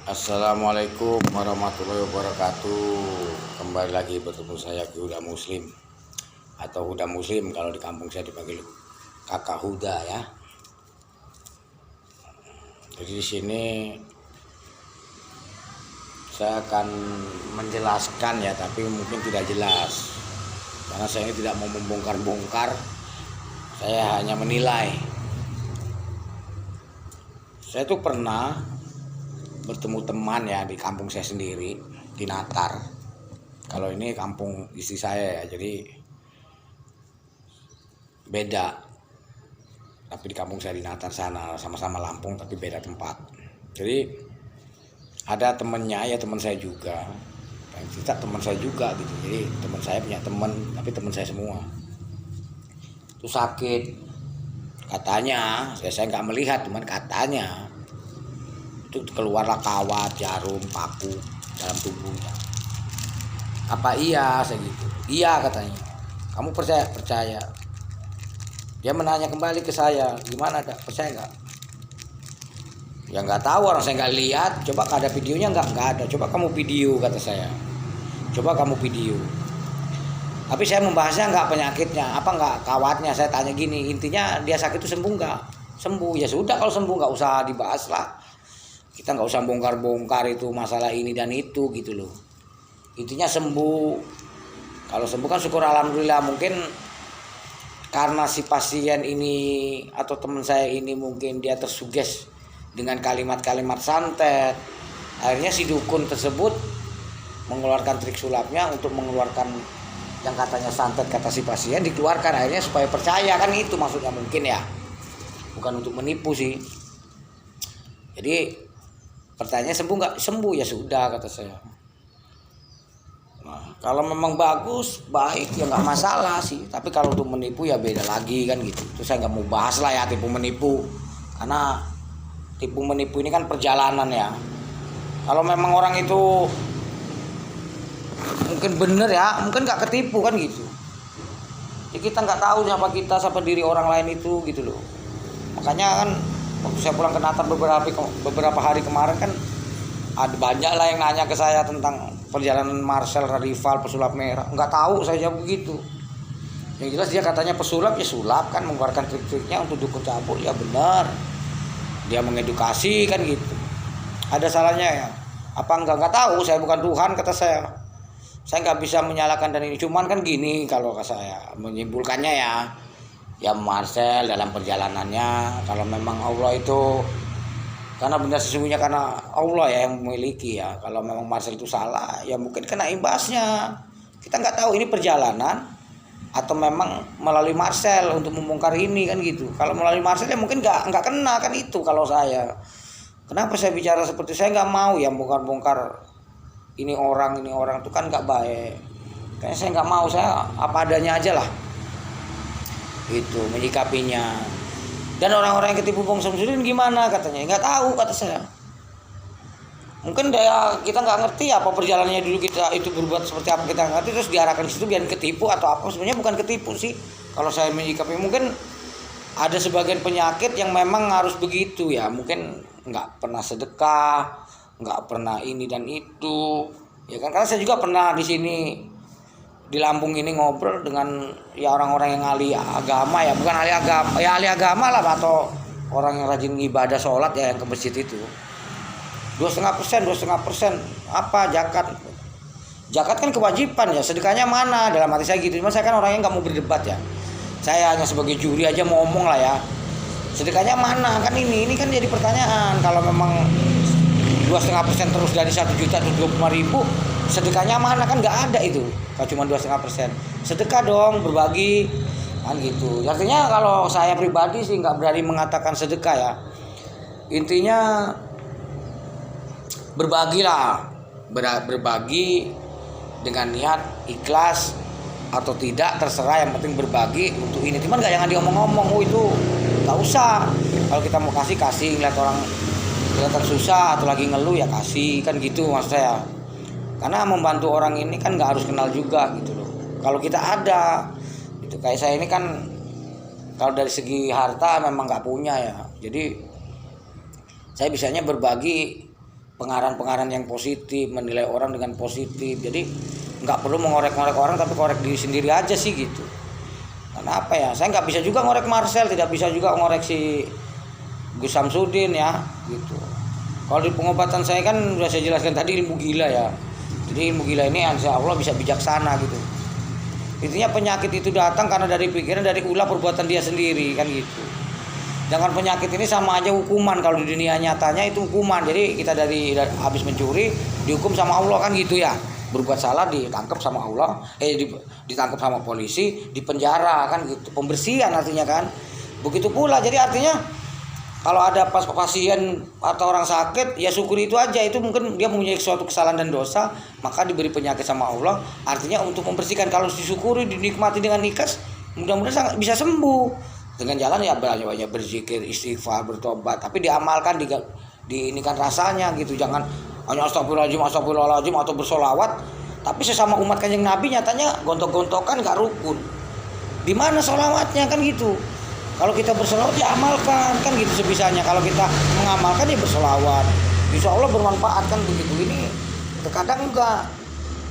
Assalamualaikum warahmatullahi wabarakatuh. Kembali lagi bertemu saya Ki Huda Muslim atau Huda Muslim kalau di kampung saya dipanggil Kakak Huda ya. Jadi di sini saya akan menjelaskan ya, tapi mungkin tidak jelas karena saya ini tidak mau membongkar-bongkar. Saya hanya menilai. Saya tuh pernah bertemu teman ya di kampung saya sendiri di Natar. Kalau ini kampung istri saya ya, jadi beda. Tapi di kampung saya di Natar sana sama-sama Lampung tapi beda tempat. Jadi ada temennya ya, teman saya juga. Yang cerita teman saya juga gitu. Jadi teman saya punya teman, tapi teman saya semua. Itu sakit. Katanya, saya nggak melihat, cuman katanya itu keluarlah kawat, jarum, paku dalam tubuhnya. Apa iya saya gitu? Iya katanya. Kamu percaya? Percaya. Dia menanya kembali ke saya, gimana dak? Percaya nggak? Ya nggak tahu, orang saya nggak lihat. Coba ada videonya nggak ada. Coba kamu video kata saya. Coba kamu video. Tapi saya membahasnya nggak penyakitnya, apa nggak kawatnya. Saya tanya gini, intinya dia sakit itu sembuh nggak? Sembuh ya sudah, kalau sembuh nggak usah dibahas lah. Kita nggak usah bongkar-bongkar itu masalah ini dan itu gitu loh. Intinya sembuh. Kalau sembuh kan syukur alhamdulillah. Mungkin karena si pasien ini atau teman saya ini mungkin dia tersuges dengan kalimat-kalimat santet. Akhirnya si dukun tersebut mengeluarkan trik sulapnya untuk mengeluarkan yang katanya santet kata si pasien, dikeluarkan akhirnya supaya percaya, kan itu maksudnya mungkin ya. Bukan untuk menipu sih. Jadi pertanyaannya sembuh nggak? Sembuh ya sudah kata saya. Nah, kalau memang bagus, baik ya nggak masalah sih. Tapi kalau untuk menipu ya beda lagi kan gitu. Itu saya nggak mau bahas lah ya tipu menipu. Karena tipu menipu ini kan perjalanan ya. Kalau memang orang itu mungkin bener ya, mungkin nggak ketipu kan gitu. Jadi kita nggak tahu siapa diri orang lain itu gitu loh. Makanya kan waktu saya pulang ke Natar beberapa hari kemarin kan ada banyak lah yang nanya ke saya tentang perjalanan Marcel Rival pesulap merah. Nggak tahu saya jawab begitu. Yang jelas dia katanya pesulap ya sulap kan, mengeluarkan trik-triknya untuk dukun cabul ya benar. Dia mengedukasi kan gitu. Ada salahnya ya? Apa nggak tahu, saya bukan Tuhan kata saya. Saya nggak bisa menyalahkan dan ini, cuman kan gini kalau saya menyimpulkannya ya Marcel dalam perjalanannya, kalau memang Allah itu karena benar sesungguhnya karena Allah ya yang memiliki ya. Kalau memang Marcel itu salah ya mungkin kena imbasnya. Kita nggak tahu ini perjalanan atau memang melalui Marcel untuk membongkar ini kan gitu. Kalau melalui Marcel ya mungkin nggak kena kan itu kalau saya. Kenapa saya bicara seperti saya nggak mau ya bongkar ini orang itu kan nggak baik. Kayaknya saya nggak mau, saya apa adanya aja lah. Itu menyikapinya. Dan orang-orang yang ketipu Bang Samsudin gimana katanya? Nggak tahu kata saya. Mungkin kita nggak ngerti apa perjalanannya dulu, kita itu berbuat seperti apa kita ngerti terus diarahkan ke situ biar ketipu atau apa. Sebenarnya bukan ketipu sih. Kalau saya menyikapi mungkin ada sebagian penyakit yang memang harus begitu ya. Mungkin nggak pernah sedekah, nggak pernah ini dan itu ya kan, karena saya juga pernah di sini di Lampung ini ngobrol dengan ya orang-orang yang ahli agama ya, bukan ahli agama ya, ahli agama lah atau orang yang rajin ibadah sholat ya yang ke masjid itu. 2,5% apa zakat kan kewajiban ya, sedekahnya mana, dalam hati saya gitu. Cuma saya kan orangnya nggak mau berdebat ya, saya hanya sebagai juri aja mau ngomong lah ya, sedekahnya mana kan ini kan jadi pertanyaan. Kalau memang 2,5% terus dari 1 juta atau 25.000, sedekahnya mana kan nggak ada itu. Kalau cuma 2,5%, sedekah dong, berbagi kan gitu. Artinya kalau saya pribadi sih nggak berani mengatakan sedekah ya. Intinya berbagilah, berbagi dengan niat ikhlas atau tidak terserah, yang penting berbagi untuk ini. Cuman nggak jangan diomong-omong, itu nggak usah. Kalau kita mau kasih ngeliat orang kelihatan susah atau lagi ngeluh ya kasih kan gitu maksud saya. Karena membantu orang ini kan nggak harus kenal juga gitu loh. Kalau kita ada itu kayak saya ini kan kalau dari segi harta memang nggak punya ya. Jadi saya bisanya berbagi pengaran-pengaran yang positif, menilai orang dengan positif. Jadi nggak perlu mengorek-ngorek orang, tapi korek diri sendiri aja sih gitu. Karena apa ya, saya nggak bisa juga ngorek Marcel, tidak bisa juga ngorek si Gus Samsudin ya gitu. Kalau di pengobatan saya kan sudah saya jelaskan tadi, ilmu gila ya. Jadi ilmu gila ini insya Allah bisa bijaksana gitu. Intinya penyakit itu datang karena dari pikiran, dari ulah perbuatan dia sendiri kan gitu. Jangan penyakit ini sama aja hukuman. Kalau di dunia nyatanya itu hukuman. Jadi kita dari habis mencuri dihukum sama Allah kan gitu ya. Berbuat salah ditangkap sama Allah, ditangkap sama polisi, dipenjara kan gitu. Pembersihan artinya kan. Begitu pula, jadi artinya kalau ada pasien atau orang sakit, ya syukuri itu aja. Itu mungkin dia mempunyai suatu kesalahan dan dosa, maka diberi penyakit sama Allah. Artinya untuk membersihkan. Kalau disyukuri, dinikmati dengan ikhlas, mudah-mudahan bisa sembuh. Dengan jalan ya banyak berzikir, istighfar, bertobat. Tapi diamalkan, diinikan rasanya gitu. Jangan hanya astagfirullahaladzim atau bersolawat. Tapi sesama umat Kanjeng Nabi nyatanya gontok-gontokan, gak rukun. Di mana solawatnya kan gitu. Kalau kita bersolawat ya amalkan kan gitu sebisanya. Kalau kita mengamalkan ya bersolawat, insya Allah bermanfaat kan begitu. Ini terkadang enggak,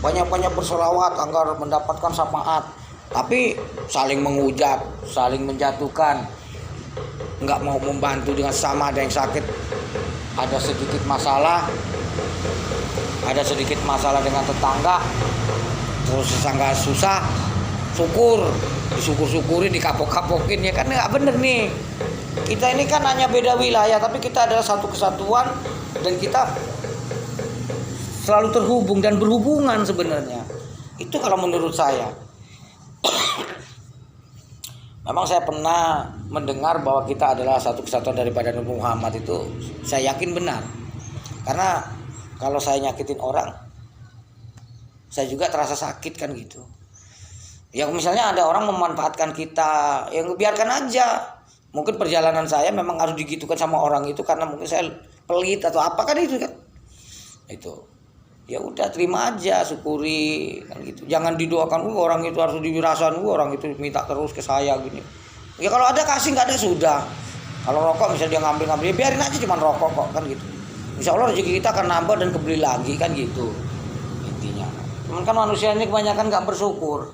banyak-banyak bersolawat agar mendapatkan syafaat, tapi saling menghujat, saling menjatuhkan, enggak mau membantu dengan sama. Ada yang sakit, ada sedikit masalah dengan tetangga, terus tetangga susah, disyukur-syukurin, dikapok-kapokin, ya kan nggak bener nih. Kita ini kan hanya beda wilayah, tapi kita adalah satu kesatuan dan kita selalu terhubung dan berhubungan sebenarnya. Itu kalau menurut saya. Memang saya pernah mendengar bahwa kita adalah satu kesatuan daripada Nabi Muhammad, itu saya yakin benar. Karena kalau saya nyakitin orang, saya juga terasa sakit kan gitu. Ya misalnya ada orang memanfaatkan kita, yang biarkan aja. Mungkin perjalanan saya memang harus digitukan sama orang itu karena mungkin saya pelit atau apa kan itu kan. Itu. Ya udah terima aja, syukuri kan gitu. Jangan didoakan orang itu harus dirasakan, orang itu minta terus ke saya gini. Ya kalau ada kasih, nggak ada sudah. Kalau rokok misalnya dia ngambil, ya biarin aja, cuma rokok kok kan gitu. Insya Allah rezeki kita akan nambah dan kebeli lagi kan gitu. Intinya. Cuman kan manusia ini kebanyakan nggak bersyukur.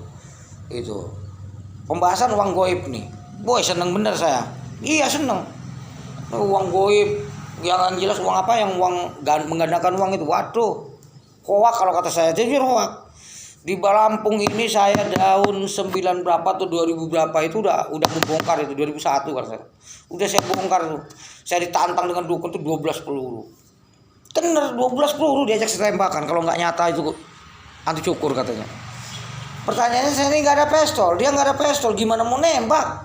Itu pembahasan uang goib nih, boy seneng bener saya. Iya seneng. Uang goib yang jelas uang apa, yang uang menggandakan uang itu, waduh hoak kalau kata saya, jujur hoak. Di Lampung ini saya tahun 9 berapa tuh 2000 berapa itu udah membongkar itu, 2001 kan saya. Udah saya bongkar tuh. Saya ditantang dengan dukun tuh 12 peluru. Bener 12 peluru diajak tembakan, kalau nggak nyata itu anti cukur katanya. Pertanyaannya, saya ini nggak ada pistol, dia nggak ada pistol, gimana mau nembak?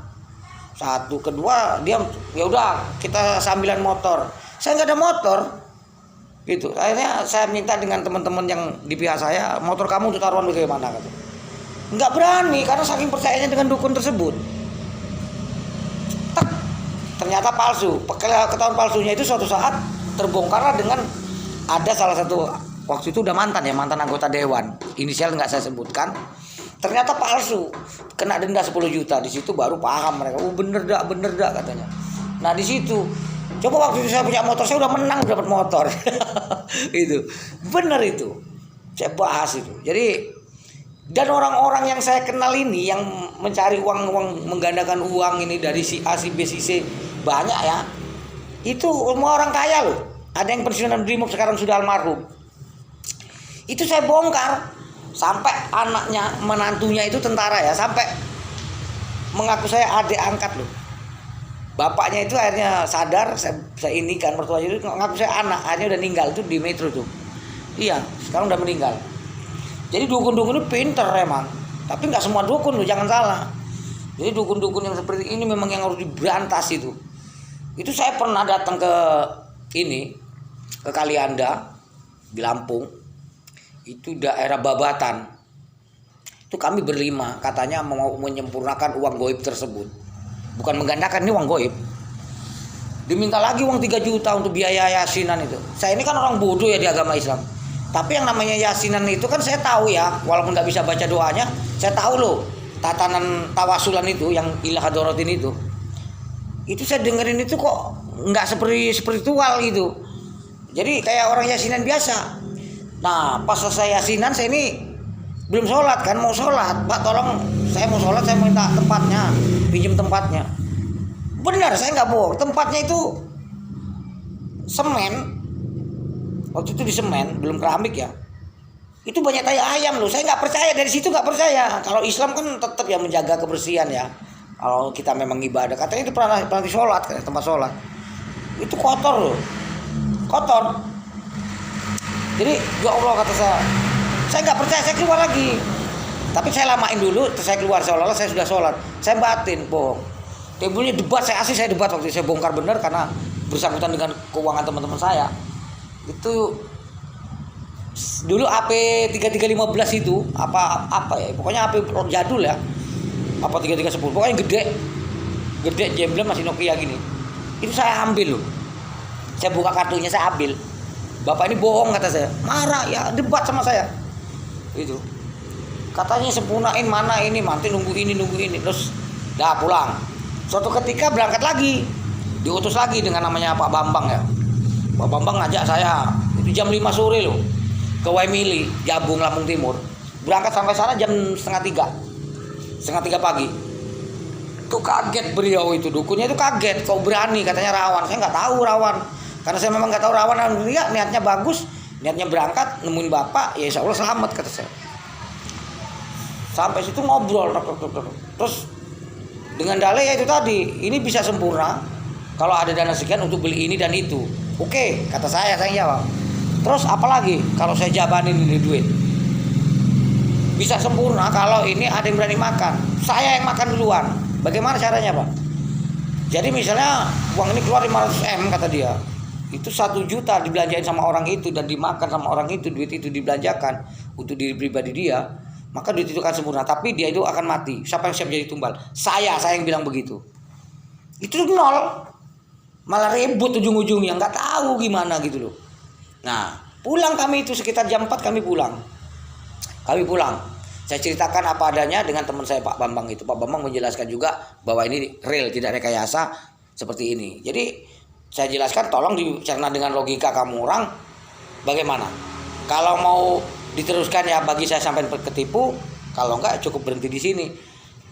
Satu, kedua dia ya udah kita sambilan motor, saya nggak ada motor, gitu. Akhirnya saya minta dengan teman-teman yang di pihak saya, motor kamu untuk taruhan bagaimana? Kata. Nggak berani karena saking percayanya dengan dukun tersebut. Ternyata palsu. Ketahuan palsunya itu suatu saat terbongkarlah dengan ada salah satu, waktu itu udah mantan anggota dewan, inisial nggak saya sebutkan. Ternyata palsu, kena denda 10 juta. Di situ baru paham mereka, bener dah katanya. Nah di situ, coba waktu itu saya punya motor, saya udah menang, udah dapat motor. Itu bener itu, saya bahas itu. Jadi dan orang-orang yang saya kenal ini yang mencari uang menggandakan uang ini dari si A, si B, si C banyak ya. Itu semua orang kaya loh. Ada yang pensiunan Brimob sekarang sudah almarhum. Itu saya bongkar. Sampai anaknya, menantunya itu tentara ya, sampai mengaku saya adik angkat loh. Bapaknya itu akhirnya sadar, saya ini kan mertuanya itu ngaku saya anak, akhirnya udah meninggal itu di Metro tuh. Iya, sekarang udah meninggal. Jadi dukun-dukun itu pinter emang, tapi nggak semua dukun loh, jangan salah. Jadi dukun-dukun yang seperti ini memang yang harus diberantas itu. Itu saya pernah datang ke Kalianda di Lampung. Itu daerah Babatan. Itu kami berlima, katanya mau menyempurnakan uang goib tersebut. Bukan menggandakan, ini uang goib. Diminta lagi uang 3 juta untuk biaya yasinan itu. Saya ini kan orang bodoh ya di agama Islam. Tapi yang namanya yasinan itu kan saya tahu ya, walaupun nggak bisa baca doanya, saya tahu loh tatanan tawasulan itu yang ilah hadorotin itu saya dengerin itu kok nggak seperti spiritual gitu. Jadi kayak orang yasinan biasa. Nah pas selesai yasinan saya ini belum sholat kan, mau sholat, Pak tolong saya mau sholat, saya minta tempatnya, pinjam tempatnya. Benar, saya nggak bohong, tempatnya itu semen. Waktu itu di semen, belum keramik ya. Itu banyak tai ayam loh. Saya nggak percaya, dari situ nggak percaya. Kalau Islam kan tetap ya menjaga kebersihan ya. Kalau kita memang ibadah, katanya itu pernah sholat kan, tempat sholat. Itu kotor loh, kotor. Jadi ya Allah kata saya nggak percaya, saya keluar lagi. Tapi saya lamain dulu, terus saya keluar seolah-olah saya sudah sholat. Saya batin, bohong. Timbulnya debat, saya debat waktu itu, saya bongkar benar karena bersangkutan dengan keuangan teman-teman saya. Itu dulu AP 3315 itu apa ya, pokoknya AP jadul ya, apa 3310 pokoknya gede jemblem masih Nokia gini. Itu saya ambil loh, saya buka kartunya, saya ambil. Bapak ini bohong kata saya, marah ya, debat sama saya itu, katanya sempurnain mana ini, nanti nunggu ini terus dah pulang. Suatu ketika berangkat lagi, diutus lagi dengan namanya Pak Bambang ya. Pak Bambang ngajak saya, itu jam 5 sore loh, ke Waimili, Jabung, Lampung Timur. Berangkat sampai sana jam setengah 3 pagi. Tuh kaget beliau itu, dukunnya itu kaget, kau berani, katanya rawan. Saya nggak tahu rawan, karena saya memang nggak tahu rawan. Alhamdulillah niatnya bagus, niatnya berangkat, nemuin bapak, ya insya Allah selamat kata saya. Sampai situ ngobrol, terus dengan dalih ya itu tadi, ini bisa sempurna kalau ada dana sekian untuk beli ini dan itu. Oke, kata saya jawab. Terus apalagi kalau saya jabanin ini duit? Bisa sempurna kalau ini ada yang berani makan. Saya yang makan duluan. Bagaimana caranya, Pak? Jadi misalnya uang ini keluar 500M kata dia. Itu 1 juta dibelanjain sama orang itu dan dimakan sama orang itu, duit itu dibelanjakan untuk diri pribadi dia, maka duit itu akan sempurna. Tapi dia itu akan mati. Siapa yang siap jadi tumbal? Saya yang bilang begitu. Itu nol. Malah ribut ujung-ujungnya, nggak tahu gimana gitu loh. Nah, pulang kami itu sekitar jam 4 kami pulang. Saya ceritakan apa adanya dengan teman saya Pak Bambang itu. Pak Bambang menjelaskan juga bahwa ini real, tidak rekayasa seperti ini. Jadi saya jelaskan, tolong dicerna dengan logika kamu orang. Bagaimana? Kalau mau diteruskan ya bagi saya sampai ketipu. Kalau enggak cukup berhenti di sini.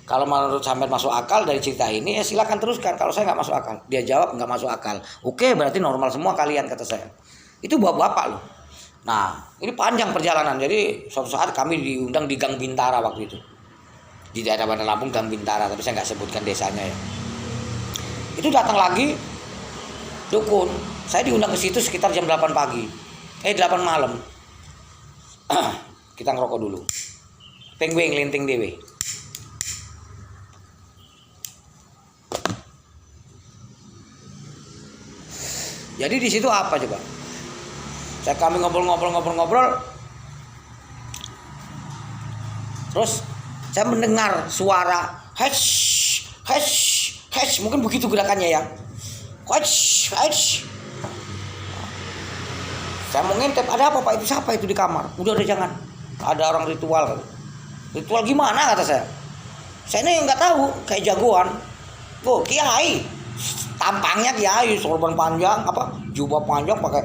Kalau menurut sampai masuk akal dari cerita ini ya silakan teruskan. Kalau saya nggak masuk akal, dia jawab nggak masuk akal. Oke, berarti normal semua kalian kata saya. Itu bapak loh. Nah, ini panjang perjalanan. Jadi suatu saat kami diundang di Gang Bintara waktu itu. Di daerah Bandar Lampung Gang Bintara, tapi saya nggak sebutkan desanya ya. Itu datang lagi dukun. Saya diundang ke situ sekitar jam 8 pagi. 8 malam. Kita ngerokok dulu. Penguin linting dewe. Jadi di situ apa coba? Kami ngobrol. Terus saya mendengar suara hesh, mungkin begitu gerakannya ya. Hesh. Saya mau ngintip, ada apa Pak? Itu siapa itu di kamar? Udah jangan. Ada orang ritual. Ritual gimana kata saya? Saya ini nggak tahu, kayak jagoan. Oh, kiai. Tampangnya kiai, sorban panjang, jubah panjang, pakai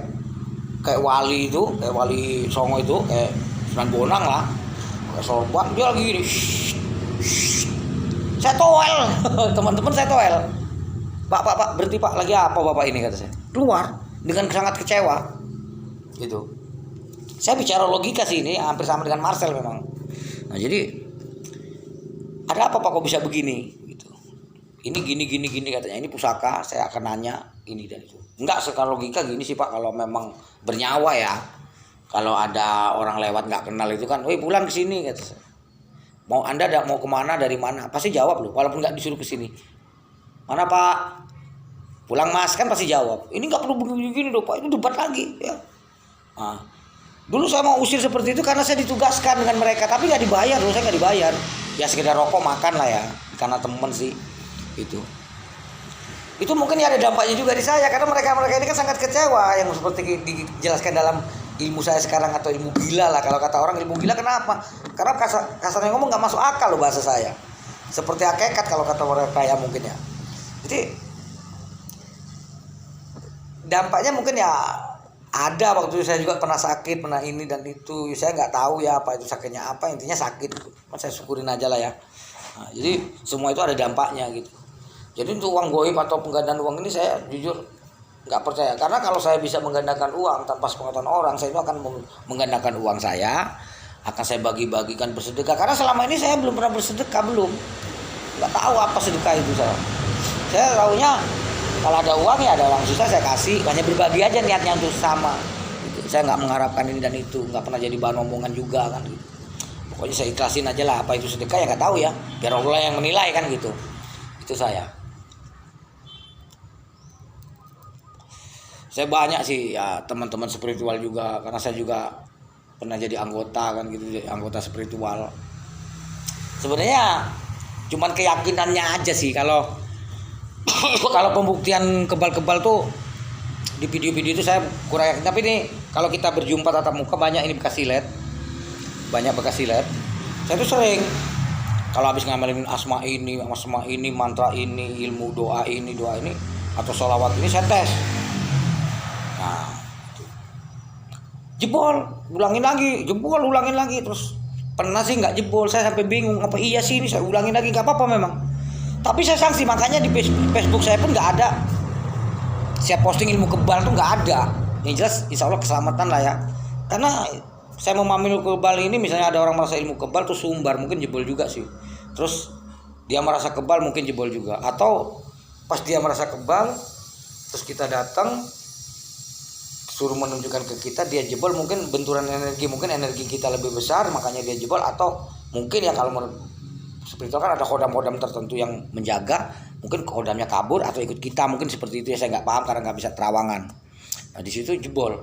kayak wali itu, kayak wali Songo itu, kayak Sunan Bonang lah, pakai sorban, dia lagi gini. Saya toel, teman-teman saya toel. Pak, berhenti Pak, lagi apa Bapak ini kata saya. Keluar dengan sangat kecewa, gitu. Saya bicara logika sih ini, hampir sama dengan Marcel memang. Nah jadi ada apa Pak kok bisa begini? Ini gini katanya, ini pusaka, saya akan nanya ini dan itu. Enggak, secara logika gini sih Pak, kalau memang bernyawa ya, kalau ada orang lewat nggak kenal itu kan, woi pulang ke sini kata saya. Mau Anda mau kemana, dari mana? Pasti jawab loh, walaupun nggak disuruh ke sini. Mana Pak? Pulang Mas, kan pasti jawab. Ini nggak perlu begini loh Pak, itu debat lagi ya. Nah, dulu saya mau usir seperti itu karena saya ditugaskan dengan mereka, tapi nggak dibayar loh, saya nggak dibayar. Ya sekedar rokok makan lah ya, karena temen sih. Itu mungkin ya ada dampaknya juga di saya, karena mereka ini kan sangat kecewa, yang seperti dijelaskan dalam ilmu saya sekarang, atau ilmu gila lah kalau kata orang. Ilmu gila kenapa? Karena kasarnya ngomong nggak masuk akal loh bahasa saya, seperti hakikat kalau kata mereka ya mungkin ya. Jadi dampaknya mungkin ya Ada waktu itu saya juga pernah sakit, pernah ini dan itu. Saya nggak tahu ya apa itu sakitnya apa, intinya sakit. Saya syukurin aja lah ya. Nah, jadi semua itu ada dampaknya gitu. Jadi untuk uang goib atau penggandaan uang ini saya jujur nggak percaya. Karena kalau saya bisa menggandakan uang tanpa sepengetahuan orang, saya itu akan menggandakan uang saya, akan saya bagi-bagikan bersedekah. Karena selama ini saya belum pernah bersedekah, belum. Nggak tahu apa sedekah itu saya. Saya taunya kalau ada uang ya ada orang susah saya kasih, hanya berbagi aja niatnya untuk sama. Gitu. Saya nggak mengharapkan ini dan itu, nggak pernah jadi bahan omongan juga kan. Gitu. Pokoknya saya ikhlasin aja lah, apa itu sedekah ya nggak tahu ya, biar Allah yang menilai kan gitu. Itu saya. Saya banyak sih ya teman-teman spiritual juga, karena saya juga pernah jadi anggota kan gitu, anggota spiritual. Sebenarnya cuman keyakinannya aja sih kalau kalau pembuktian kebal-kebal tuh di video-video itu saya kurang yakin. Tapi ini kalau kita berjumpa tatap muka banyak ini bekas silet. Banyak bekas silet. Saya tuh sering kalau habis ngamalin asma ini, mantra ini, ilmu doa ini atau sholawat ini saya tes. Nah, jebol, ulangin lagi terus pernah sih nggak jebol, saya sampai bingung apa iya sih ini saya ulangin lagi nggak apa-apa memang. Tapi saya sanksi, makanya di Facebook saya pun nggak ada. Saya posting ilmu kebal tuh nggak ada. Yang jelas insya Allah keselamatan lah ya. Karena saya memahami ilmu kebal ini, misalnya ada orang merasa ilmu kebal tuh sumbar, mungkin jebol juga sih. Terus dia merasa kebal mungkin jebol juga. Atau pas dia merasa kebal, terus kita datang suruh menunjukkan ke kita, dia jebol, mungkin benturan energi, mungkin energi kita lebih besar makanya dia jebol. Atau mungkin ya kalau menurut seperti itu kan ada kodam-kodam tertentu yang menjaga, mungkin kodamnya kabur atau ikut kita, mungkin seperti itu ya, saya nggak paham karena nggak bisa terawangan. Nah di situ jebol.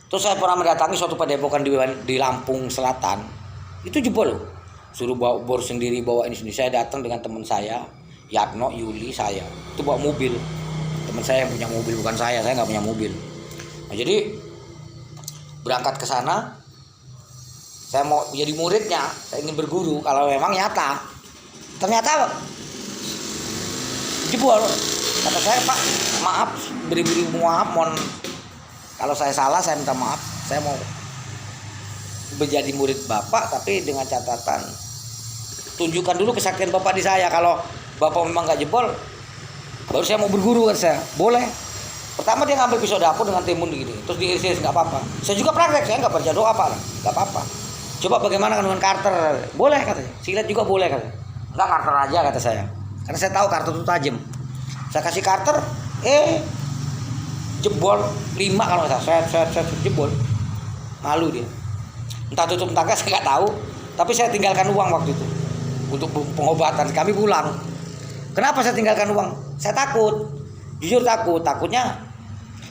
Terus saya pernah mendatangi suatu padepokan di Lampung Selatan, itu jebol loh. Suruh bawa bor sendiri, bawa ini sendiri. Saya datang dengan teman saya, Yatno, Yuli, saya itu bawa mobil. Teman saya yang punya mobil, bukan saya nggak punya mobil. Nah jadi berangkat ke sana. Saya mau jadi muridnya, saya ingin berguru kalau memang nyata. Ternyata jebol. Kata saya, Pak, maaf, beri-beri maaf, mohon kalau saya salah saya minta maaf. Saya mau menjadi murid Bapak, tapi dengan catatan tunjukkan dulu kesaktian Bapak di saya. Kalau Bapak memang nggak jebol, baru saya mau berguru kan saya. Boleh. Pertama dia ngambil pisau dapur dengan timun begini, terus diiris nggak apa-apa. Saya juga praktek, saya nggak baca doa apa, nggak apa-apa. Coba bagaimana kandungan Carter? Boleh katanya. Silet juga boleh katanya. Enggak, Carter aja kata saya. Karena saya tahu Carter itu tajam. Saya kasih Carter, jebol 5 kalau nggak salah. Saya jebol. Malu dia. Entah tutup entah enggak saya nggak tahu. Tapi saya tinggalkan uang waktu itu untuk pengobatan. Kami pulang. Kenapa saya tinggalkan uang? Saya takut. Jujur takut. Takutnya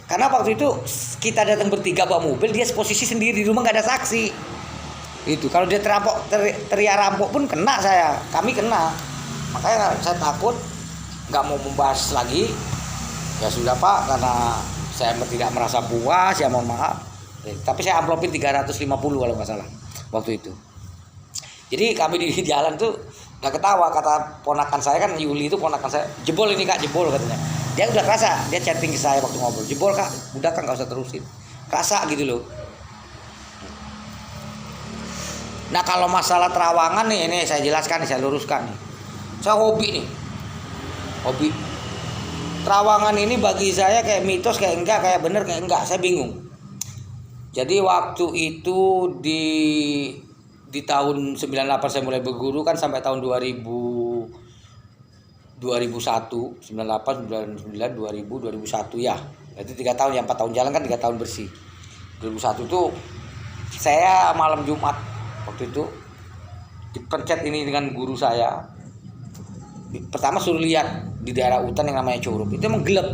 karena waktu itu kita datang bertiga bawa mobil, dia posisi sendiri di rumah nggak ada saksi. Itu kalau dia teriak rampok pun kena saya, kami kena. Makanya saya takut, nggak mau membahas lagi. Ya sudah Pak, karena saya tidak merasa puas, ya mohon maaf. Tapi saya amplopin 350 kalau nggak salah waktu itu. Jadi kami di jalan tuh nggak ketawa, kata ponakan saya kan, Yuli itu ponakan saya, jebol ini Kak, jebol katanya. Dia udah kerasa, dia chatting ke saya waktu ngobrol, jebol Kak, udah Kak nggak usah terusin. Kerasa gitu loh. Nah kalau masalah terawangan nih, ini saya jelaskan nih, saya luruskan nih. Saya hobi terawangan ini bagi saya kayak mitos, kayak enggak, kayak bener, kayak enggak, saya bingung. Jadi waktu itu di tahun 98 saya mulai berguru kan, sampai tahun 2001, 98, 99, 2000, 2001 ya. Itu 3 tahun ya, 4 tahun jalan kan, 3 tahun bersih. 2001 itu saya malam Jumat waktu itu dipencet ini dengan guru saya. Pertama suruh lihat di daerah hutan yang namanya Curup, itu emang gelap.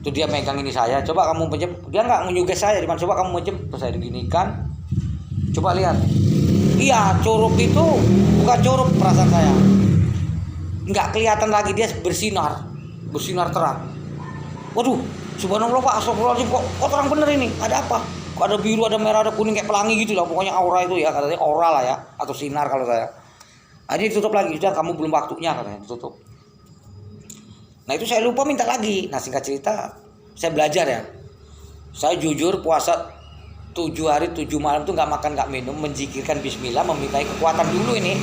Tuh dia megang ini saya, coba kamu mejem. Dia nggak menyuges saya, cuman coba kamu mejem. Terus saya diginikan, coba lihat. Iya, Curup itu bukan Curup, perasaan saya. Nggak kelihatan lagi, dia bersinar terang. Waduh, subhanallah Pak, astagfirullahaladzim, kok terang bener ini, ada apa? Kok ada biru, ada merah, ada kuning, kayak pelangi gitu lah. Pokoknya aura itu ya, katanya aura lah ya, atau sinar kalau saya. Nah, ini ditutup lagi, sudah kamu belum waktunya katanya, ditutup. Nah itu saya lupa minta lagi. Nah singkat cerita, saya belajar ya. Saya jujur puasa 7 hari 7 malam tuh nggak makan nggak minum, menzikirkan Bismillah, memintai kekuatan dulu ini.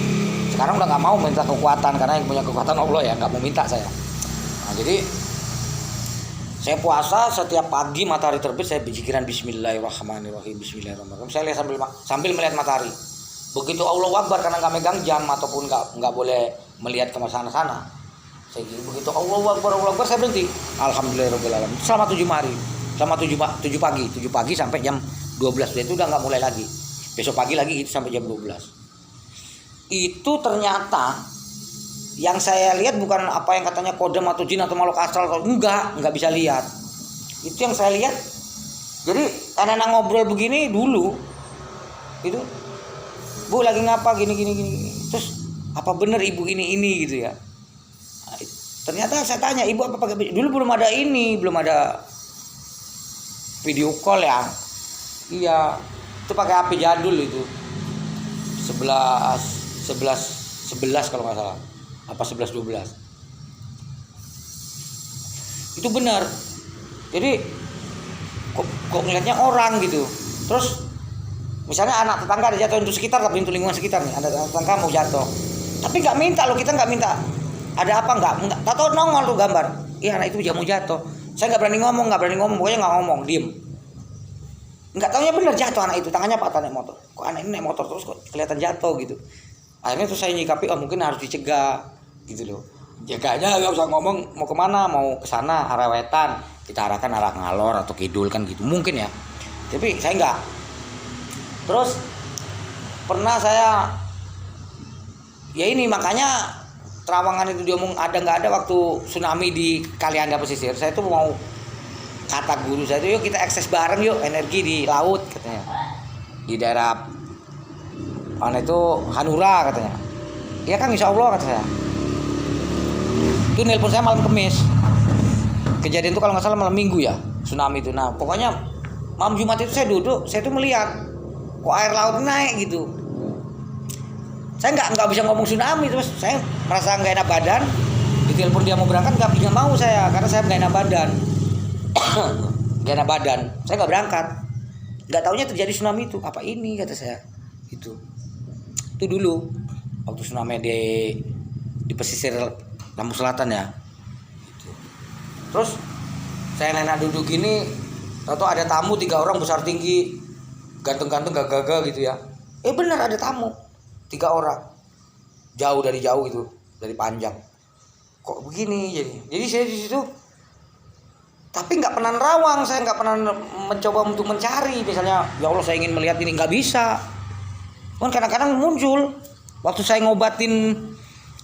Sekarang udah nggak mau minta kekuatan karena yang punya kekuatan Allah ya, nggak mau minta saya. Nah, jadi saya puasa setiap pagi matahari terbit saya berzikirkan Bismillahirrahmanirrahim, Bismillahirrahmanirrahim. Saya lihat sambil melihat matahari. Begitu Allahu Akbar karena nggak megang jam ataupun nggak boleh melihat ke sana-sana. Saya begitu Allahu Akbar saya berhenti. Alhamdulillahirabbil alamin. Selama 7 hari. Selama 7 pagi sampai jam 12 itu udah nggak mulai lagi. Besok pagi lagi gitu sampai jam 12. Itu ternyata yang saya lihat bukan apa yang katanya kodam atau jin atau makhluk astral, enggak bisa lihat. Itu yang saya lihat. Jadi anak-anak ngobrol begini dulu itu, Bu lagi ngapa gini. Terus apa bener ibu ini gitu ya. Nah, ternyata saya tanya, ibu apa pakai dulu belum ada video call ya. Iya, itu pakai HP jadul itu. 11 kalau nggak salah. Apa 11-12. Itu benar. Jadi kok ngeliatnya orang gitu. Terus misalnya anak tetangga ada jatuh, untuk sekitar, tapi untuk lingkungan sekitar nih, ada tetangga mau jatuh. Tapi nggak minta loh, kita nggak minta. Ada apa nggak? Tahu nongol tuh gambar. Iya anak itu mau jatuh. Saya nggak berani ngomong, pokoknya nggak ngomong, diem. Nggak taunya bener jatuh anak itu, tangannya patah naik motor. Kok anak ini naik motor terus kok kelihatan jatuh gitu. Akhirnya tuh saya nyikapi, mungkin harus dicegah gitu loh. Jaganya nggak usah ngomong mau kemana, mau ke sana arah wetan, kita arahkan arah ngalor atau kidul kan gitu mungkin ya. Tapi saya nggak. Terus pernah saya ya ini makanya Terawangan itu dia ngomong ada nggak ada waktu tsunami di Kalianda pesisir. Saya tuh mau kata guru saya tuh, yuk kita akses bareng yuk energi di laut katanya, di daerah mana itu Hanura katanya. Iya kan insya Allah kata saya. Itu nelpon saya malam Kamis. Kejadian itu kalau nggak salah malam Minggu ya tsunami itu. Nah pokoknya malam Jumat itu saya duduk, saya tuh melihat kok air laut naik gitu. Saya nggak bisa ngomong tsunami, terus saya merasa nggak enak badan. Ditelepon dia mau berangkat, nggak mau saya karena saya nggak enak badan. Nggak enak badan, saya nggak berangkat. Nggak taunya terjadi tsunami itu. Apa ini kata saya? Itu dulu waktu tsunami di pesisir Lampung Selatan ya. Gitu. Terus saya enak duduk gini, tahu ada tamu 3 orang besar tinggi, ganteng-ganteng gagah-gagah gitu ya. Benar ada tamu 3 orang, jauh gitu, dari panjang. Kok begini jadi saya di situ, tapi nggak pernah nerawang, saya nggak pernah mencoba untuk mencari, misalnya ya Allah saya ingin melihat ini, nggak bisa. Kan kadang-kadang muncul waktu saya ngobatin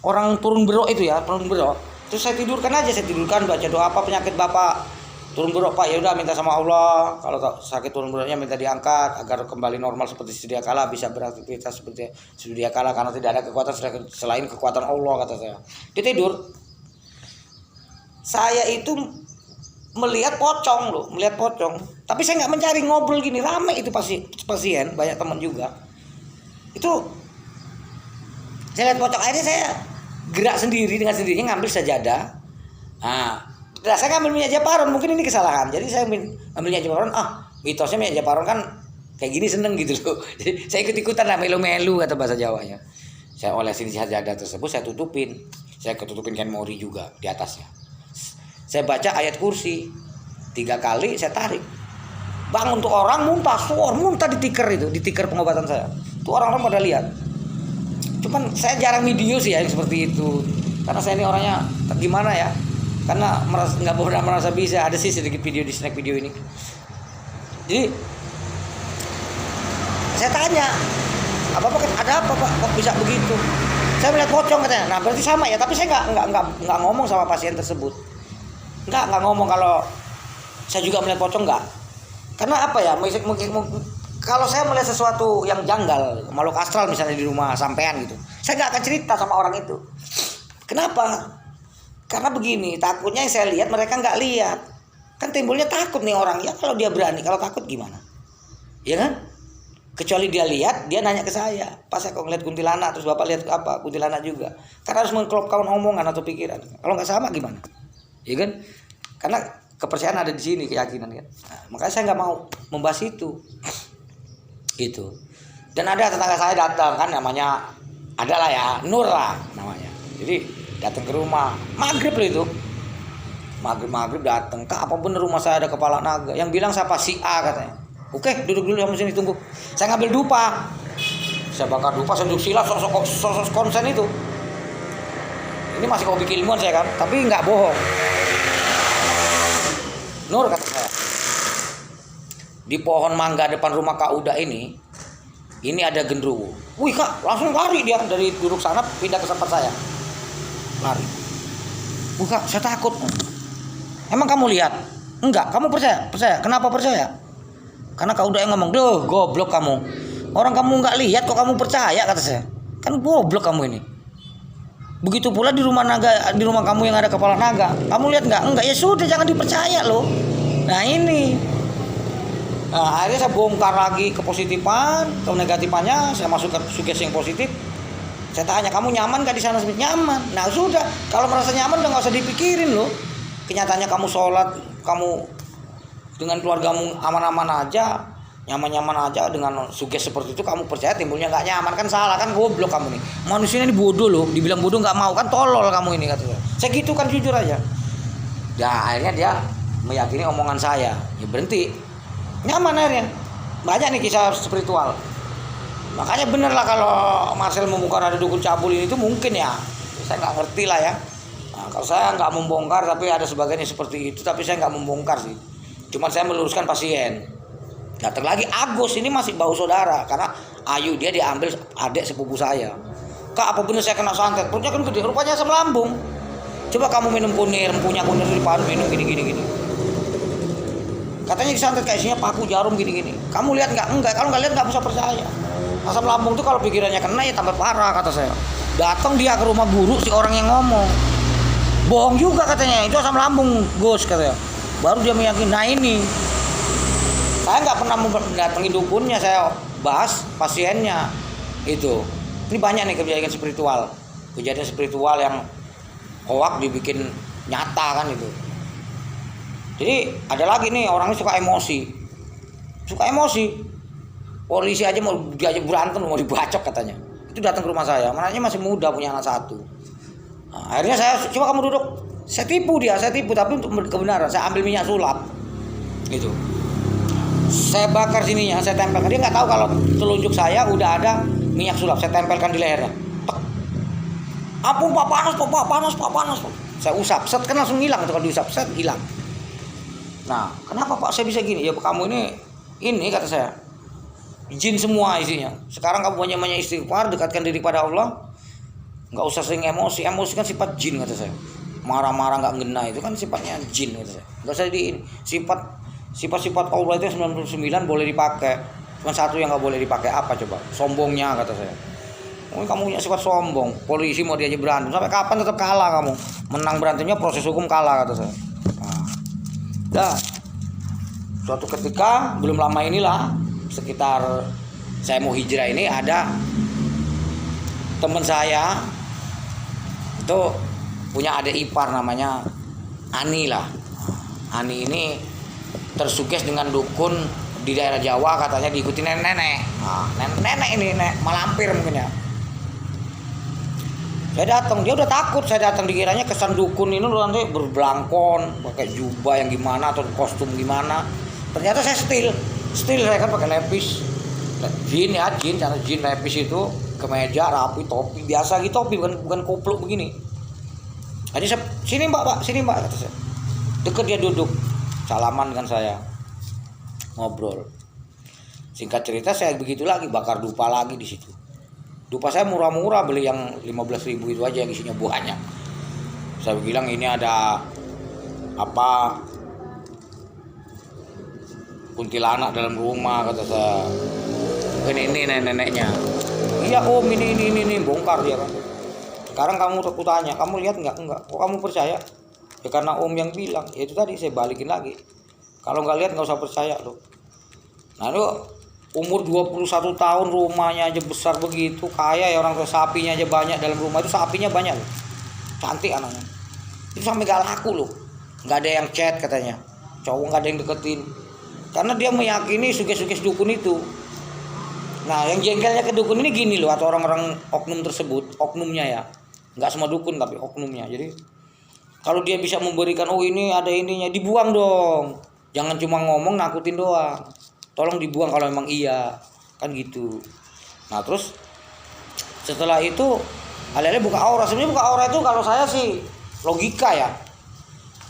orang turun berok itu ya, terus saya tidurkan baca doa apa penyakit bapak turun berok Pak, ya udah minta sama Allah kalau sakit turun beroknya minta diangkat agar kembali normal seperti sedia kala, bisa beraktivitas seperti sedia kala karena tidak ada kekuatan selain kekuatan Allah kata saya. Dia tidur. Saya itu melihat pocong, tapi saya nggak mencari, ngobrol gini rame itu pasien banyak teman juga. Itu saya lihat pocong, akhirnya saya gerak sendiri dengan sendirinya ngambil sajadah. Nah, saya ngambil minyak japaron, mungkin ini kesalahan. Jadi saya ngambil minyak japaron, mitosnya minyak japaron kan kayak gini seneng gitu loh. Jadi saya ikut-ikutan lah, melu-melu kata bahasa Jawanya. Saya olesin sajadah tersebut, saya tutupin. Saya ketutupin kain mori juga di atasnya. Saya baca ayat kursi 3 kali, saya tarik. Bangun tuh orang muntah di tiker pengobatan saya. Tuh orang-orang pada lihat. Cuman saya jarang video sih ya yang seperti itu. Karena saya ini orangnya gimana ya? Karena nggak pernah merasa bisa. Ada sih sedikit video di snack video ini. Jadi saya tanya, ada apa Pak? Kok bisa begitu? Saya melihat pocong katanya. Nah berarti sama ya. Tapi saya nggak ngomong sama pasien tersebut. Nggak ngomong kalau saya juga melihat pocong, nggak. Karena apa ya? Mungkin kalau saya melihat sesuatu yang janggal, makhluk astral misalnya di rumah sampean gitu, saya nggak akan cerita sama orang itu. Kenapa? Karena begini, takutnya yang saya lihat mereka nggak lihat. Kan timbulnya takut nih orang. Ya kalau dia berani, kalau takut gimana? Ya kan? Kecuali dia lihat, dia nanya ke saya, pas saya kok ngeliat kuntilanak, terus bapak lihat apa? Kuntilanak juga. Karena harus mengklopkan omongan atau pikiran. Kalau nggak sama gimana? Ya kan? Karena kepercayaan ada di sini, keyakinan kan. Nah, makanya saya nggak mau membahas itu gitu. Dan ada tetangga saya datang kan, namanya adalah ya Nur lah namanya, jadi datang ke rumah maghrib loh itu, maghrib datang, Kak apa bener rumah saya ada kepala naga? Yang bilang siapa? Si A katanya. Oke, duduk dulu sama sini, tunggu, saya ngambil dupa, saya bakar dupa, saya duduk sila, sosok konsen itu. Ini masih hobi keilmuan saya kan, tapi nggak bohong. Nur kata saya, di pohon mangga depan rumah Kak Uda ini ada genderuwo. Wih Kak, langsung lari dia dari duduk sana pindah ke tempat saya, lari. Wih Kak, saya takut. Emang kamu lihat? Enggak, kamu percaya? Percaya. Kenapa percaya? Karena Kak Uda yang ngomong, loh goblok kamu. Orang kamu nggak lihat kok kamu percaya, kata saya. Kan goblok kamu ini. Begitu pula di rumah naga, di rumah kamu yang ada kepala naga. Kamu lihat nggak? Enggak, ya sudah jangan dipercaya loh. Nah ini. Nah, akhirnya saya bongkar lagi kepositifan, ke negatifannya, saya masuk ke sugesti yang positif. Saya tanya, kamu nyaman gak di sana? Nyaman. Nah sudah, kalau merasa nyaman udah nggak usah dipikirin loh. Kenyataannya kamu sholat, kamu dengan keluargamu aman-aman aja, nyaman-nyaman aja, dengan sugesti seperti itu kamu percaya timbulnya nggak nyaman, kan salah, kan goblok kamu nih. Manusia ini bodoh loh, dibilang bodoh nggak mau, kan tolol kamu ini, kata saya gitu kan, jujur aja. Nah akhirnya dia meyakini omongan saya, ya berhenti, nyaman akhirnya. Banyak nih kisah spiritual. Makanya bener lah kalau Marcel membongkar ada dukun cabul ini, itu mungkin ya, saya nggak ngerti lah ya. Nah, kalau saya nggak membongkar, tapi ada sebagian yang seperti itu, tapi saya nggak membongkar sih. Cuma saya meluruskan pasien. Datang lagi Agus, ini masih bau saudara, karena Ayu dia diambil adik sepupu saya. Kak apa bener saya kena santet? Perutnya kan gede, rupanya asam lambung. Coba kamu minum kunir, punya kunir di depan, minum gini. Katanya disantet kayak isinya paku jarum gini. Kamu lihat nggak? Enggak. Kalau nggak lihat nggak bisa percaya. Asam lambung tuh kalau pikirannya kena ya tambah parah, kata saya. Datang dia ke rumah guru, si orang yang ngomong bohong juga katanya, itu asam lambung Gus katanya. Baru dia meyakini. Nah ini saya nggak pernah mendatangi dukunnya, saya bahas pasiennya itu. Ini banyak nih kejadian spiritual yang hoak dibikin nyata kan itu. Jadi ada lagi nih, orangnya suka emosi. Polisi aja mau diajak berantem, mau dibacok katanya. Itu datang ke rumah saya, anaknya masih muda, punya anak 1. Nah, akhirnya saya, coba kamu duduk. Saya tipu tapi untuk kebenaran. Saya ambil minyak sulap gitu, saya bakar sininya, saya tempelkan. Dia nggak tahu kalau telunjuk saya udah ada minyak sulap, saya tempelkan di lehernya. Ampun Pak, panas. Saya usap, set kan langsung hilang tuh, kalau diusap set hilang. Nah kenapa Pak saya bisa gini? Ya kamu ini kata saya, jin semua isinya. Sekarang kamu banyak istighfar, dekatkan diri pada Allah, nggak usah sering emosi kan sifat jin, kata saya. Marah-marah nggak ngena itu kan sifatnya jin, kata saya. Nggak usah sifat Allah itu 99 boleh dipakai, cuma satu yang nggak boleh dipakai, apa coba? Sombongnya, kata saya. Oh, kamu punya sifat sombong, polisi mau diajak berantem sampai kapan tetap kalah kamu. Menang berantemnya proses hukum kalah, kata saya. Nah, suatu ketika belum lama inilah, sekitar saya mau hijrah ini, ada teman saya itu punya adik ipar namanya Ani lah. Ani ini tersuges dengan dukun di daerah Jawa, katanya diikuti nenek-nenek. Nah, nenek ini malampir mungkin ya. Saya datang, dia udah takut. Saya datang dikiranya kesan dukun ini nanti berbelangkon, pakai jubah yang gimana atau kostum gimana. Ternyata saya still saya kan pakai lepis. Jin lepis itu, kemeja rapi, topi biasa gitu, topi bukan kopluk begini. Jadi saya, sini mbak, kata saya. Deket dia duduk, salaman dengan saya, ngobrol. Singkat cerita saya begitu lagi, bakar dupa lagi di situ. Dupa saya murah-murah, beli yang 15.000 itu aja yang isinya banyak. Saya bilang ini ada apa, kuntilanak dalam rumah, kata saya. Ini nenek-neneknya. Iya om, ini bongkar dia kan. Sekarang kamu tanya, kamu lihat enggak? Kok kamu percaya? Ya karena om yang bilang. Ya itu tadi saya balikin lagi. Kalau nggak lihat nggak usah percaya loh. Nah itu umur 21 tahun rumahnya aja besar begitu, kaya ya orang tua, sapinya aja banyak dalam rumah itu, sapinya banyak loh. Cantik anaknya. Itu sampai gak laku loh. Nggak ada yang chat katanya. cowok nggak ada yang deketin, karena dia meyakini suges-suges dukun itu. Nah yang jengkelnya ke dukun ini gini loh, atau orang-orang oknum tersebut, oknumnya ya, nggak semua dukun tapi oknumnya. Jadi kalau dia bisa memberikan, oh ini ada ininya, dibuang dong, jangan cuma ngomong nakutin doang, tolong dibuang kalau memang iya, kan gitu. Nah terus setelah itu alih-alih buka aura. Sebenarnya buka aura itu kalau saya sih logika ya,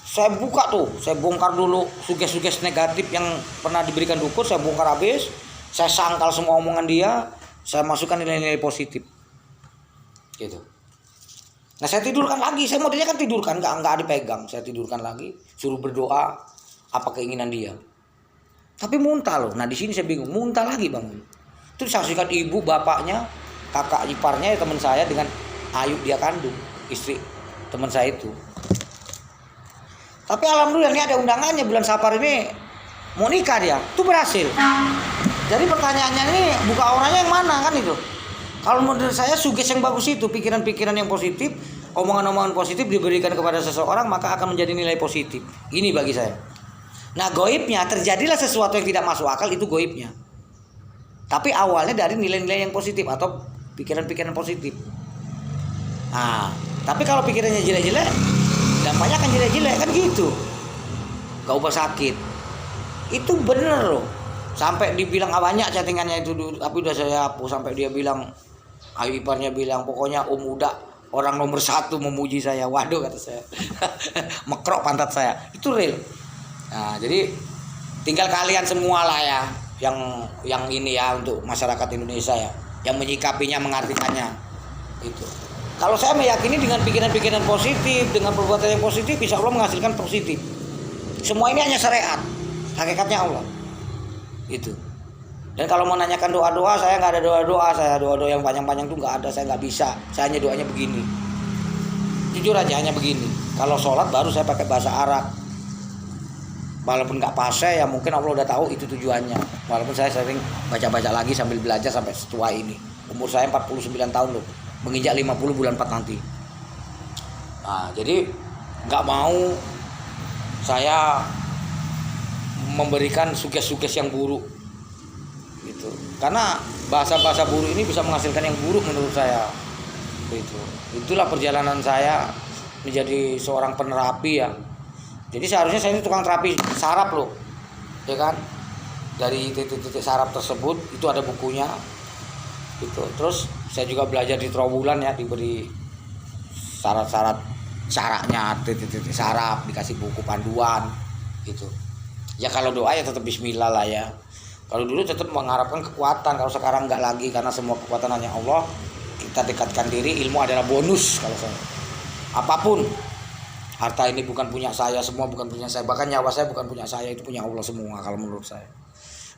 saya buka tuh, saya bongkar dulu suges-suges negatif yang pernah diberikan dukun, saya bongkar habis, saya sangkal semua omongan dia, saya masukkan nilai-nilai positif gitu. Nah saya tidurkan lagi, saya modelnya kan tidurkan, nggak dipegang, saya tidurkan lagi, suruh berdoa apa keinginan dia. Tapi muntah loh. Nah di sini saya bingung, muntah lagi bangun. Itu disaksikan ibu, bapaknya, kakak iparnya, teman saya dengan Ayu dia kandung, istri teman saya itu. Tapi alhamdulillah ini ada undangannya bulan Safar ini, mau nikah dia, itu berhasil. Jadi pertanyaannya ini buka auranya yang mana kan itu? Kalau menurut saya suges yang bagus itu, pikiran-pikiran yang positif, omongan-omongan positif diberikan kepada seseorang maka akan menjadi nilai positif. Ini bagi saya. Nah goibnya terjadilah sesuatu yang tidak masuk akal, itu goibnya. Tapi awalnya dari nilai-nilai yang positif atau pikiran-pikiran positif. Nah, tapi kalau pikirannya jelek-jelek, dampaknya akan jelek-jelek kan gitu. Gak ubah sakit. Itu bener loh. Sampai dibilang banyak chattingannya itu, tapi udah saya hapus. Sampai dia bilang, Ayu iparnya bilang, pokoknya Om Uda orang nomor 1 memuji saya. Waduh kata saya. Mekrok pantat saya. Itu real. Nah, jadi tinggal kalian semua lah ya, yang ini ya, untuk masyarakat Indonesia ya, yang menyikapinya, mengartikannya itu. Kalau saya meyakini dengan pikiran-pikiran positif, dengan perbuatan yang positif, insya Allah menghasilkan positif. Semua ini hanya syariat, hakikatnya Allah. Itu. Dan kalau mau nanyakan doa-doa, saya nggak ada doa-doa, saya doa-doa yang panjang-panjang tuh nggak ada, saya nggak bisa. Saya hanya doanya begini. Jujur aja hanya begini. Kalau sholat baru saya pakai bahasa Arab. Walaupun nggak fase ya mungkin Allah udah tahu itu tujuannya. Walaupun saya sering baca-baca lagi sambil belajar sampai setua ini. Umur saya 49 tahun loh. Menginjak 50 bulan 4 nanti. Nah, jadi nggak mau saya memberikan suges-suges yang buruk gitu. Karena bahasa-bahasa buruk ini bisa menghasilkan yang buruk menurut saya. Gitu. Itulah perjalanan saya menjadi seorang penerapi ya. Jadi seharusnya saya ini tukang terapi saraf loh, ya kan? Dari titik-titik saraf tersebut itu ada bukunya, gitu. Terus saya juga belajar di Trawulan ya, diberi syarat-syarat caranya, titik-titik saraf, dikasih buku panduan, gitu. Ya kalau doa ya tetap Bismillah lah ya. Kalau dulu tetap mengharapkan kekuatan, kalau sekarang nggak lagi karena semua kekuatan hanya Allah. Kita dekatkan diri, ilmu adalah bonus kalau saya. Apapun. Harta ini bukan punya saya, semua bukan punya saya. Bahkan nyawa saya bukan punya saya, itu punya Allah semua kalau menurut saya.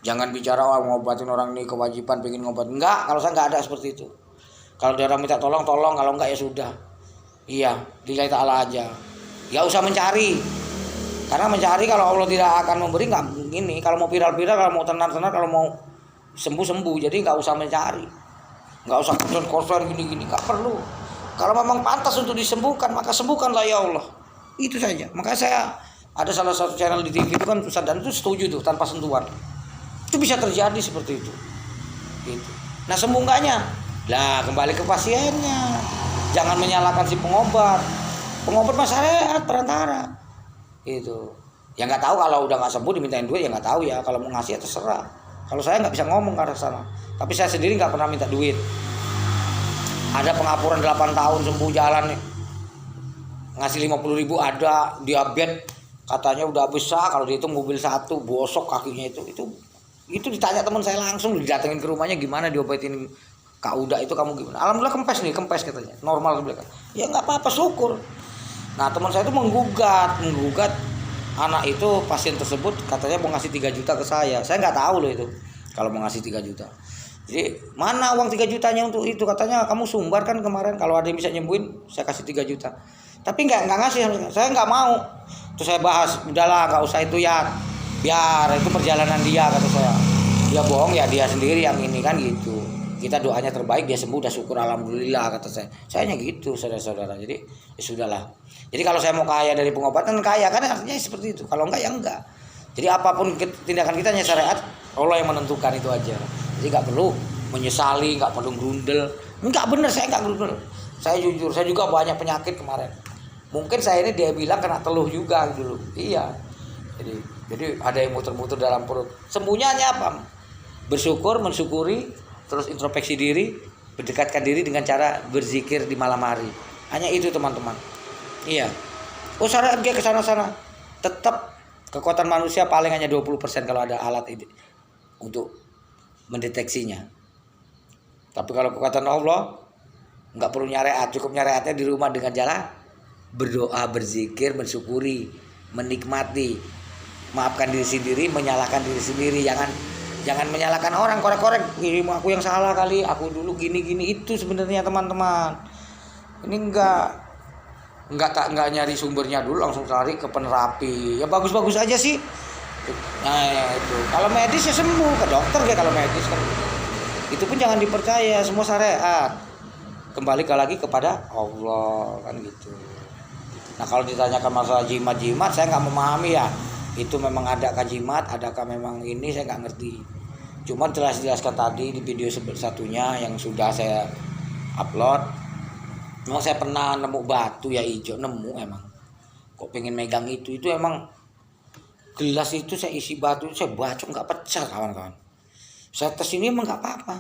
Jangan bicara ngobatin orang ini kewajiban, pengen ngobat. Enggak, kalau saya enggak ada seperti itu. Kalau dia orang minta tolong, tolong. Kalau enggak ya sudah. Iya, lillahi ta'ala aja. Enggak usah mencari. Karena mencari kalau Allah tidak akan memberi, enggak gini. Kalau mau viral-viral, kalau mau tenar-tenar, kalau mau sembuh-sembuh. Jadi enggak usah mencari. Enggak usah koson-koson gini-gini, enggak perlu. Kalau memang pantas untuk disembuhkan, maka sembuhkanlah ya Allah. Itu saja. Makanya saya ada salah satu channel di TV itu kan Ustaz Dan itu setuju tuh tanpa sentuhan. Itu bisa terjadi seperti itu. Gitu. Nah sembuh enggaknya? Lah kembali ke pasiennya. Jangan menyalahkan si pengobat. Pengobat mah syariat perantara. Itu. Ya nggak tahu kalau udah nggak sembuh dimintain duit ya nggak tahu ya. Kalau mau ngasih ya terserah. Kalau saya nggak bisa ngomong ke arah sana. Tapi saya sendiri nggak pernah minta duit. Ada pengapuran 8 tahun sembuh jalan nih. Ngasih 50.000 ada, diabetes katanya udah besar, kalau dihitung mobil satu bosok kakinya itu ditanya teman saya langsung, didatengin ke rumahnya gimana diobatin Kak Uda itu kamu gimana? Alhamdulillah kempes katanya, normal sebelah. Ya nggak apa-apa syukur. Nah teman saya itu menggugat anak itu pasien tersebut katanya mau ngasih 3 juta ke saya nggak tahu loh itu kalau mau ngasih 3 juta. Jadi mana uang 3 jutanya untuk itu, katanya kamu sumbar kan kemarin, kalau ada yang bisa nyembuhin saya kasih 3 juta. Tapi nggak ngasih, saya nggak mau. Terus saya bahas, udahlah nggak usah itu ya, biar itu perjalanan dia kata saya. Dia bohong ya dia sendiri yang ini kan gitu. Kita doanya terbaik dia sembuh, udah syukur alhamdulillah kata saya. Saya hanya gitu saudara-saudara. Jadi ya sudahlah. Jadi kalau saya mau kaya dari pengobatan kaya kan artinya seperti itu. Kalau enggak ya enggak. Jadi apapun tindakan kita hanya syariat, Allah yang menentukan itu aja. Jadi nggak perlu menyesali, nggak perlu grundel. Nggak bener, saya nggak grundel. Saya jujur, saya juga banyak penyakit kemarin. Mungkin saya ini dia bilang kena teluh juga dulu. Iya. Jadi ada yang muter-muter dalam perut. Sembuhnya hanya apa? Bersyukur, mensyukuri, terus introspeksi diri, berdekatkan diri dengan cara berzikir di malam hari. Hanya itu teman-teman. Iya. Oh syariat dia ke sana-sana. Tetap kekuatan manusia paling hanya 20% kalau ada alat ini untuk mendeteksinya. Tapi kalau kekuatan Allah nggak perlu nyariat, cukup nyariatnya di rumah dengan cara berdoa, berzikir, bersyukuri, menikmati, maafkan diri sendiri, menyalahkan diri sendiri. Jangan menyalahkan orang, korek-korek, aku yang salah kali, aku dulu gini-gini. Itu sebenarnya teman-teman. Ini enggak nyari sumbernya dulu, langsung cari ke penerapi. Ya bagus-bagus aja sih. Nah ya itu. Kalau medis ya sembuh, ke dokter ya kalau medis kan. Itu pun jangan dipercaya, semua syariat. Kembali lagi kepada Allah kan gitu. Nah kalau ditanyakan masalah jimat, saya nggak memahami ya. Itu memang ada jimat, adakah memang ini saya nggak ngerti. Cuma jelaskan tadi di video satunya yang sudah saya upload. Memang saya pernah nemu batu ya hijau, nemu emang. Kok pengen megang itu emang gelas itu saya isi batu, saya bacok nggak pecah kawan-kawan. Saya tes ini emang nggak apa-apa.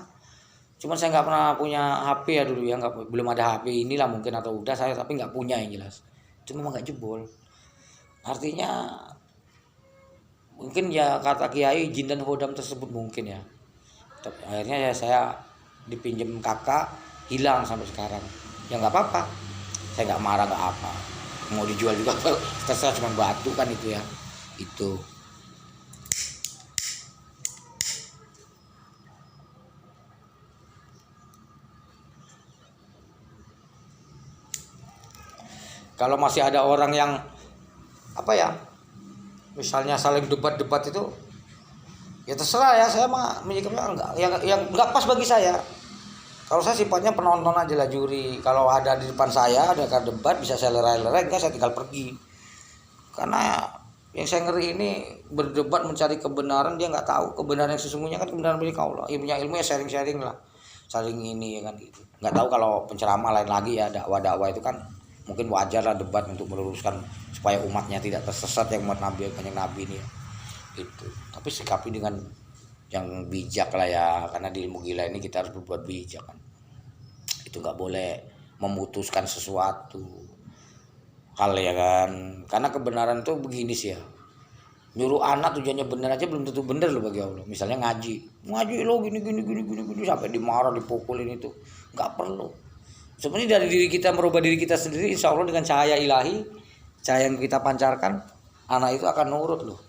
Cuman saya nggak pernah punya HP ya dulu ya, belum ada HP inilah mungkin atau udah saya tapi nggak punya yang jelas. Itu memang nggak jebol. Artinya mungkin ya kata kiai jin dan hodam tersebut mungkin ya. Tapi akhirnya ya saya dipinjam kakak hilang sampai sekarang. Ya nggak apa-apa, saya nggak marah nggak apa, mau dijual juga terserah, cuma batu kan itu ya. Itu kalau masih ada orang yang apa ya, misalnya saling debat-debat itu ya terserah ya, saya mah menyikapnya enggak, yang nggak pas bagi saya. Kalau saya sifatnya penonton aja lah, juri. Kalau ada di depan saya ada debat bisa saya lerai-lerai, enggak saya tinggal pergi. Karena yang saya ngeri ini berdebat mencari kebenaran, dia nggak tahu kebenaran yang sesungguhnya kan kebenaran milik Allah. Punya ilmu ya sharing-sharing lah, saling ini ya kan gitu. Nggak tahu kalau penceramah lain lagi ya, dakwah-dakwah itu kan mungkin wajar lah debat untuk meluruskan supaya umatnya tidak tersesat yang umat Nabi banyak Nabi ini ya. Itu. Tapi sikapi dengan yang bijak lah ya, karena di ilmu gila ini kita harus berbuat bijak kan. Itu nggak boleh memutuskan sesuatu hal ya kan, karena kebenaran itu begini sih ya, nyuruh anak tujuannya benar aja belum tentu benar loh bagi Allah. Misalnya ngaji lo gini sampai dimarah dipukulin, itu nggak perlu. Sebenarnya dari diri kita, merubah diri kita sendiri, insya Allah dengan cahaya ilahi, cahaya yang kita pancarkan, anak itu akan nurut loh.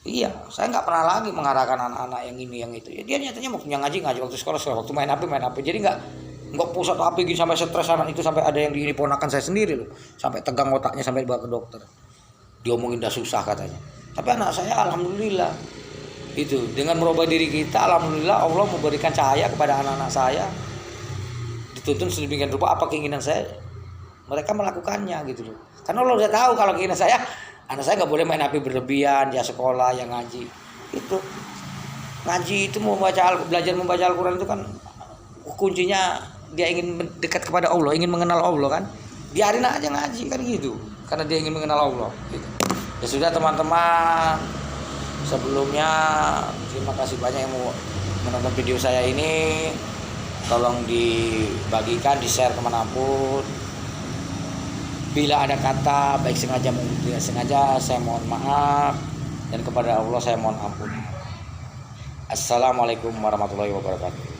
Iya, saya nggak pernah lagi mengarahkan anak-anak yang ini yang itu. Ya, dia nyatanya waktunya ngaji waktu sekolah, waktu main HP. Jadi nggak pusat HP gini sampai stres anak itu, sampai ada yang ponakan saya sendiri loh, sampai tegang otaknya sampai dibawa ke dokter. Diomongin dah susah katanya. Tapi anak saya alhamdulillah itu dengan merubah diri kita, alhamdulillah Allah memberikan cahaya kepada anak-anak saya. Dituntun sedemikian rupa apa keinginan saya, mereka melakukannya gitu loh. Karena Allah udah tahu kalau keinginan saya, anak saya nggak boleh main HP berlebihan, dia sekolah yang ngaji. Itu ngaji itu belajar membaca Al-Quran itu kan kuncinya dia ingin dekat kepada Allah, ingin mengenal Allah kan. Biarin aja ngaji kan gitu, karena dia ingin mengenal Allah gitu. Ya sudah teman-teman, sebelumnya terima kasih banyak yang mau menonton video saya ini. Tolong dibagikan, di-share kemanapun. Bila ada kata baik sengaja maupun tidak sengaja, saya mohon maaf, dan kepada Allah saya mohon ampun. Assalamualaikum warahmatullahi wabarakatuh.